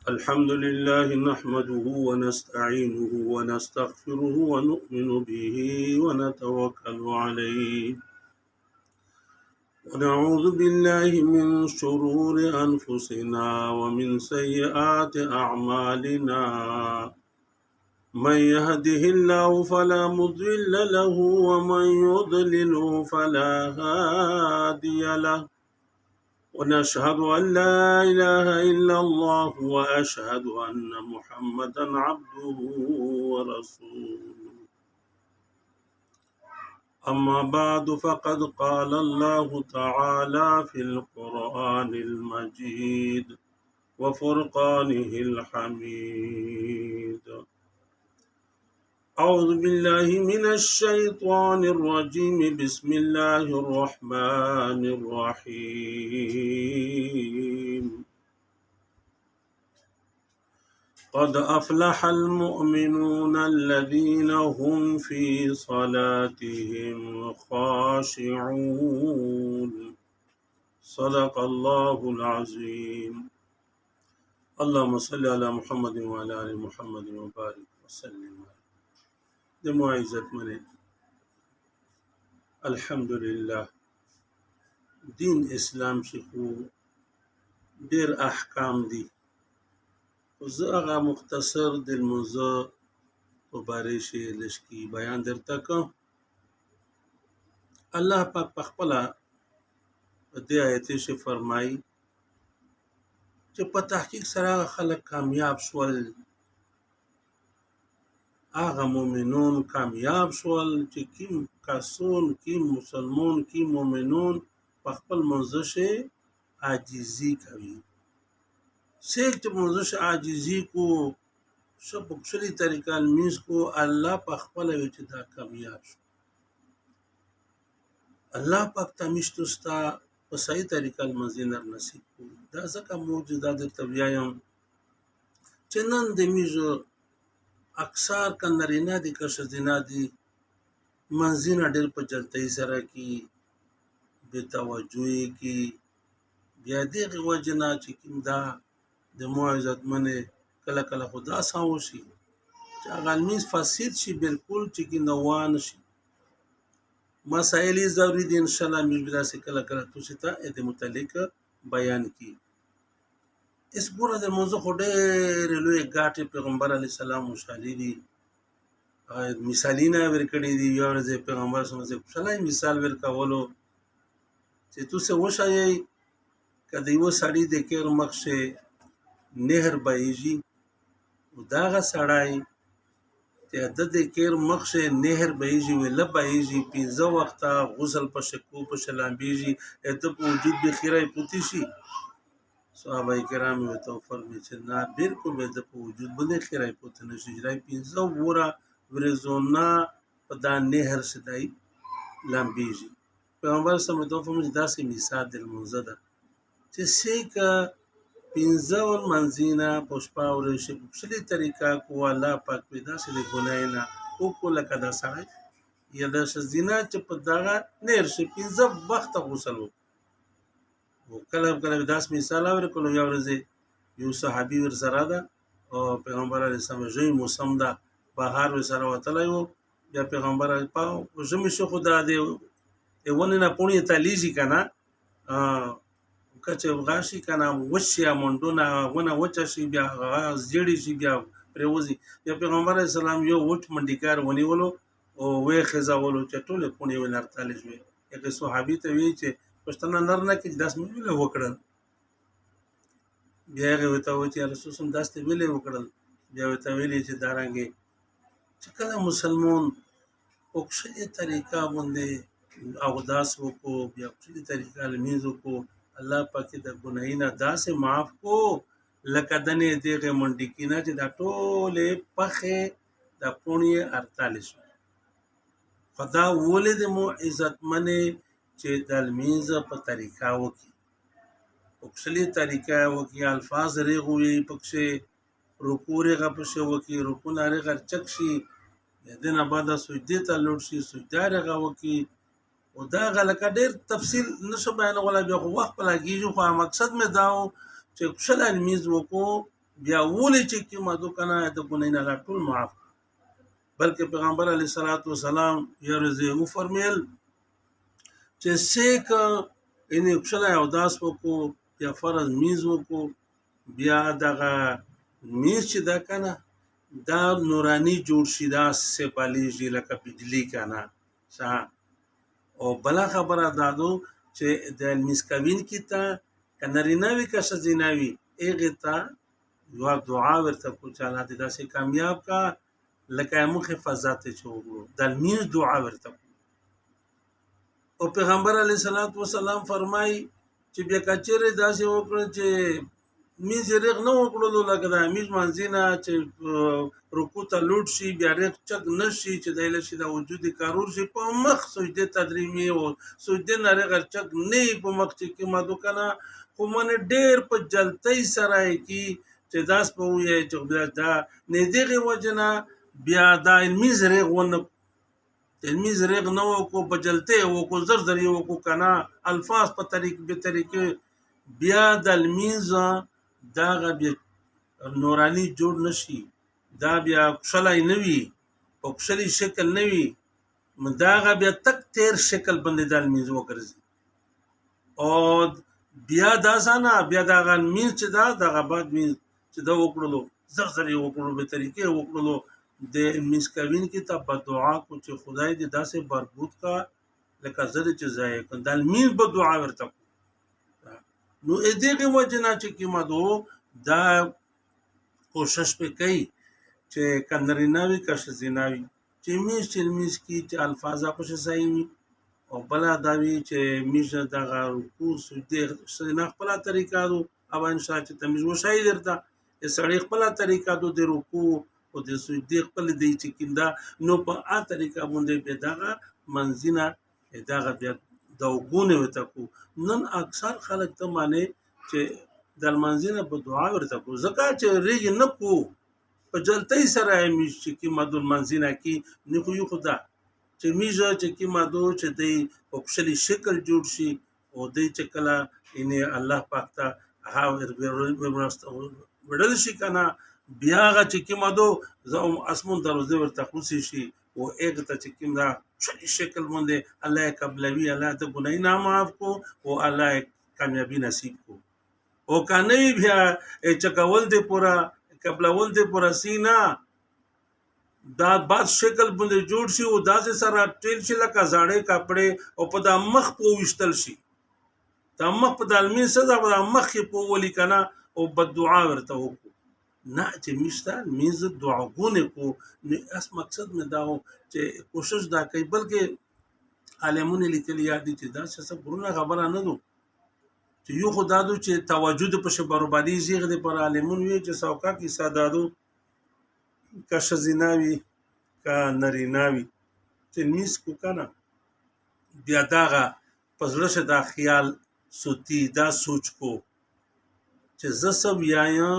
الحمد لله نحمده ونستعينه ونستغفره ونؤمن به ونتوكل عليه ونعوذ بالله من شرور أنفسنا ومن سيئات أعمالنا من يهده الله فلا مضل له ومن يضلله فلا هادي له ونشهد أن لا إله إلا الله وأشهد أن محمدا عبده ورسوله أما بعد فقد قال الله تعالى في القرآن المجيد وفرقانه الحميد أعوذ بالله من الشيطان الرجيم بسم الله الرحمن الرحيم قد أفلح المؤمنون الذين هم في صلاتهم خاشعون صدق الله العظيم اللهم صل على محمد وعلى آل محمد وبارك وسلم د معزت منه الحمدلله دین اسلام شخو ډیر احکام دي زه هغه مختصر د الموضوع مبارک شي لشکي بیان درته کوم الله پاک په خپل د آیت شي فرمایي چې په تحقیق سره خلک کامیاب شول هغه مؤمنون کامیاب شول چې کیم کاسون کیم مسلمون کیم مؤمنون په خپل منځشه عاجزي کوي سیکت منځشه عاجزي کو شپکشلی طریقہ المیز کو الله په خپل وچ دا کامیاب شو الله پاک تمشتستا په صحیح طریقہ المنزنر نصیب کو دا ځکه معجزات د طبيعم چنن د میزو اکثر کنرینا دي که شزینا دي منځینه ډېر په جلتۍ سره کی بے توجهی کی بیا دغه وجنا چې کوم دا د معزت منه کله کله خدا ساو شي چې غلمیز فاسد شي بالکل چې کی نوان شي مسائل ضروری دي ان شاء الله مې بلا سي کله کله تاسو ته د متعلق بیان کی اس ګوره د موضوع ډېر لوی غاټي پیغمبر علی السلام مشالي دي مثالینا ورکړي دي یو ورځ پیغمبر سره څه مثال ورکولو چې تاسو وشایي کله یو سړی د کېر مخشه نهر بایږي او داغه سړی چې د کېر مخشه نهر بایږي ول بایږي پنځه وخته غسل په شکو په شلامبيږي اته په وجود به خیره پوتی شي صحابه کرام ته فرمایي چې نه بالکل به د وجود باندې خیره پوت نه شي راي پنځه وره ورزونا په دا نهر سدای لامبيږي پیغمبر سم ته فرمایي دا سي مثال د موزه چې سیکا پنځول منځینا پښپا او شلی طریقہ کو الله پاک پیدا سره ګناینا او کوله کدا سره یا د شزینا چې په دغه نیر شي پنځه وخت غسل او کله کله داس مثال ورکول یو ورځ یو صحابي ور سره ده او پیغمبر علیه السلام جوی موسم ده بهار ور سره وتلایو بیا پیغمبر پاو زمي شو خدا دی ونه نه پونی تلیږي کنه کچه غاشي کنه وشیا منډونه ونه وچه شي بیا زیړی شي بیا پروزي بیا پیغمبر اسلام یو وټ منډیکار ونیولو او وې خزاولو چې ټول پونی ولرتل شوی یو صحابي ته وی چې پښتنه نر نه کې داس مې وکړل بیا هغه وته و چې رسول الله داس ته ویلې وکړل بیا وته ویلې چې دارانګي چې کله مسلمان او خپل طریقہ باندې او داس وکړو بیا خپل طریقہ لمیزو کو الله پاک د ګناهینا داسې معاف کو لکه دنه دغه منډی کینا چې دا ټوله پخه د پونی 48 خدا ولید مو عزت منه چې د المیزه په طریقہ وکي خپل طریقہ وکي الفاظ ریغوي پکشه رکوع رغه پشه وکي رکوع نارغه چکشي دنه بعد سجده ته لوټ شي سجده رغه وکي او دا غلکه ډیر تفصیل نشو بیان ولا بیا خو وخت لګیږي خو مقصد مې داو چې خپل المیز وکړو بیا ولې چې کومه دو کنه د ګناه نه ټول معاف بلکې پیغمبر علیه الصلاۃ والسلام یو ورځ یې وفرمیل چې سیک ان کښله او داس وکړو بیا فرض میز وکړو بیا دغه میز چې دا کنه دا نورانی جوړ شي دا سپالیږي لکه بجلی کنه او بلا خبره دادو چې د مسکوین کی ته کنریناوی که شزیناوی ایغه ته یو دعا ورته کو چاله د داسې کامیاب کا لکه مخ حفاظت چوغلو د میز دعا ورته او پیغمبر علیه الصلاۃ والسلام فرمای چې بیا کچره داسې وکړه چې میز رغ نه وکړلو لکه د میز منځینه چې رکوع ته لوټ شي بیا رغ چک نشي چې دایله شي د وجود کارور شي په مخ سجده تدریمی او سجده نه رغ چک نه په مخ چې کما دوکنه خو من ډیر په جلتۍ سره کی چې داس په وې چې دا نه دیغه وجنه بیا د میز رغ ونه تلمیز رغ نو کو بجلته او کو زرزری او کو کنا الفاظ په طریقې بیا د المیز دا غ نورانی جوړ نشي دا بیا کښلای نوي او کښلی شکل نوي دا غ بیا تک تیر شکل باندې د المیز وګرځي او بیا دا سانا بیا دا غ میز چې دا غ بعد میز چې دا وکړلو زرزری وکړلو به طریقې وکړلو د مسکوین کی ته بدعا کو چې خدای دې داسې بربود کا لکه زره چې ځای کندل مين به دعا ورته نو دغه وجنا چې کیما دو دا کوشش په کوي چې کندریناوی کښ زیناوی چې میز کی چې الفاظ په صحیح او بلا داوی چې میز دغه رکوع سجده سنا خپل طریقہ دو او ان شاء الله تمیز وشای درته سړی خپل طریقہ دو د رکوع او د سجدي خپل دی چې کیندا نو په ا طریقه باندې به دغه منځینه دغه بیا د وګونه وته کو نن اکثر خلک ته معنی چې د منځینه په دعا ورته کو زکات چې ریګ نه کو په جلتۍ سره میش چې مدون منځینه کی نه خو یو خدا چې میجه چې مدو چې دی په خپل شکل جوړ شي او دی چې کله ان الله پاک ته ها ورل شي کنه بیا غ چې کیمادو زم اسمون دروازه ورته خوشي شي او اګه ته چې کیم دا شکل باندې الله قبلوي الله ته ګناه نه معاف کو او الله کامیابی نصیب کو او کنه بیا چې کول دې پورا قبلول دې پورا سینا دا بعد شکل باندې جوړ شي او داسې سره ټیل شي لکه زاړه کپڑے او په د مخ په وشتل شي د مخ په د المی سزا په مخ په ولي کنه او بد دعا ورته وکړو نه چې مشته میز دعاګونه کو اس مقصد مې دا و چې کوشش دا کوي بلکې عالمونه لیکلي یادي چې دا څه برونه خبره نه دو چې یو خدای دو چې توجد په برابرۍ زیغه د پر عالمون وی چې سوکا کې سادادو کا شزیناوی کا نریناوی چې میز کو کنه بیا داغه پزړه شه دا خیال سوتی دا سوچ کو چې زسب یایا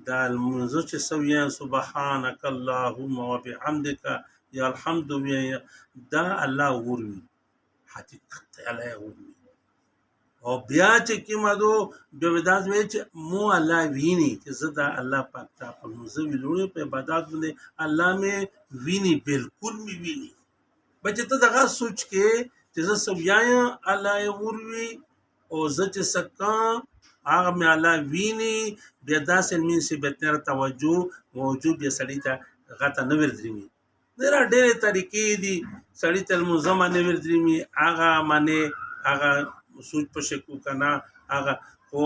دا المنزو چې سویا سبحانك اللهم وبحمدك یا الحمد ویا دا الله ورمی حقیقت الله ورمی او بیا چې کیمادو د وداز وی چې مو الله ویني چې زدا الله پاک ته په منزو ویلوړې په عبادت باندې الله مې ویني بالکل مې ویني بچ ته دغه سوچ کې چې زه سویا الله ورمی او زه چې سکا هغه مې الله ویني بیا داسې مين سي بهتر توجه موجود یا سړی ته غته نه ورځي ډېر ډېر طریقې دي سړی تل مزمن نه ورځي هغه معنی هغه سوچ په شکو کنه هغه او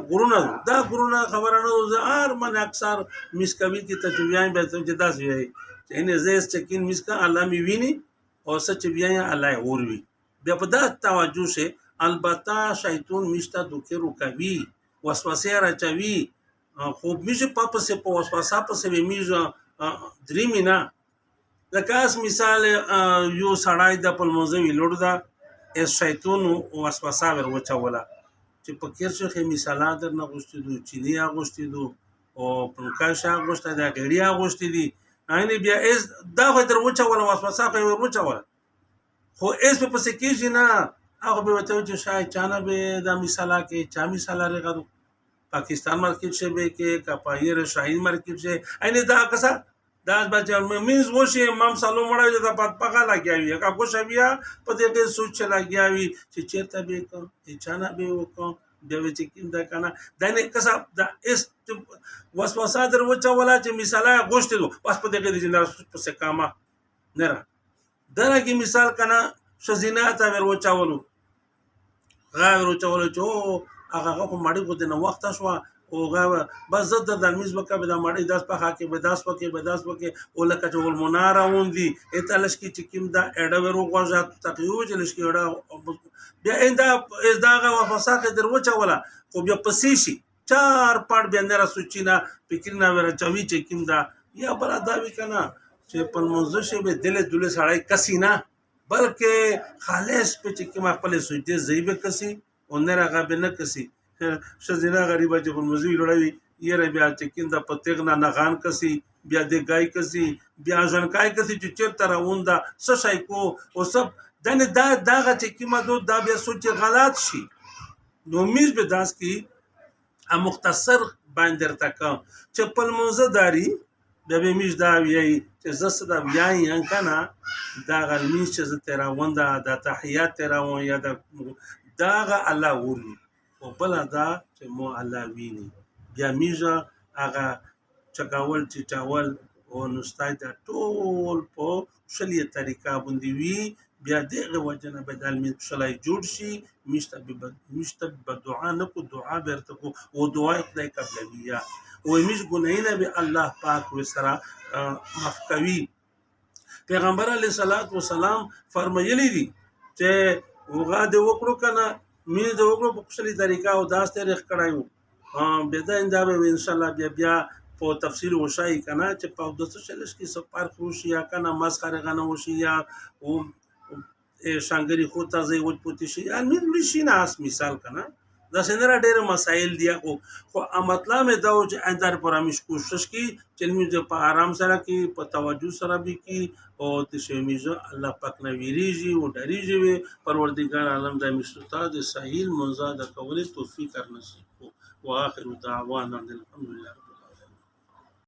غرونه دا غرونه خبره نه زار من اکثر مسکوي کی تجویان به چې داس وي چې نه زیس چکین مسکا الله می ویني او سچ بیا الله اوروي بیا په دا توجه شه البته شیطان مشته دوکه روکوي وسوسه راچوي خو میشه پاپسه په وسوسه پسې میشه دریمینا لکه مثال یو سړای د پلموزوي لوړ دا اس شیطان وسوسه ور وچولا چې په کیر شخه مثالات در نه غوښتي دو چینی غوښتي دو او پنکاشا غوښتي دا غړیا غوښتي دي ان بیا اس دا خو در وچولا وسوسه ور وچولا خو اس په پسې کېږي نه هغه به وته چې شای چانه به د مثاله کې چا مثاله لري پاکستان مارکیٹ سے به کې کپایر شاهین مارکیٹ سے اینه دا کسا دا بچا مینز وشي مام سالو مړا دا پات پغا لګیاوی کا کو شبیا په دې کې سوچ لګیاوی چې چیرته به کو چې چانه به وکم بیا چې کیندا کنه دا نه کسا دا اس وسوسه در وچا ولا چې مثاله غوښته دو بس په دې کې د جنرال په سکاما نه را درګه مثال کنه شزینات ور وچا ولو غاور وچا ولو چې هغه په ماړي کو د وخت شو او غا بس زد د میز وکړه به د ماړي داس په حق به داس وکي او لکه چې ول مناره وندي اتلش کی چې کیم دا اډورو غوځات تقیو جلش کی اډا بیا انده داغه وفساخه در وچا ولا خو بیا پسې شي چار پړ بیا نه را سوچینا فکر نه ور چوي چې کیم دا یا بل دا وی کنه چې په موضوع شی به دل سړی کسینا بلکې خالص په چې کیم خپل سوچ زیبه کسی اونره غا به نه کسی شزینا غریبه چې په موضوع لړوي یره بیا چې کیندا پتیغنا نغان کسی بیا د گای کسی بیا ځنکای کسی چې چیرته راوندا سشای کو او سب دنه داغه چې کیما دو دا بیا سوچ غلط شي نو میز به داس کی ا مختصر باندې تکا چې په موضوع داری د به میز دا وی چې زس دا وی ان کنه دا غلمی چې تیرا وندا د تحیات تیرا و یا داغه الله ولی او بل دا چې مو الله ویني بیا میزه هغه چکاول چې چاول او نستای دا ټول په شلیه طریقه باندې وی بیا دغه وجنه بدل می شلای جوړ شي مشته بدعا نه کو دعا برته کو او دعا خدای قبلیا او میز ګناینه به الله پاک وسرا مفکوي پیغمبر علی صلوات و سلام فرمایلی دي چې وغه د وکړو کنه مې د وګړو په خپل طریقه او داس تاریخ کړایو به دا انده به ان شاء الله بیا په تفصیل وشای کنه چې په د سوشلیست کې سپار خروشي یا کنه مسخره غنه وشي یا او شانګری خو تازه وځ پوتې شي ان مې شي نه اس مثال کنه دا څنګه ډېر مسائل دی خو مطلب مې دا چې اندر پر همیش کوشش کی چې موږ په آرام سره کې په توجه سره به کې او د شمیزه الله پاک نه ویریږي او ډریږي پروردگار عالم د مستطاع د سهیل منزاد کول توفیق ورنصیب واخر دعوانا الحمدلله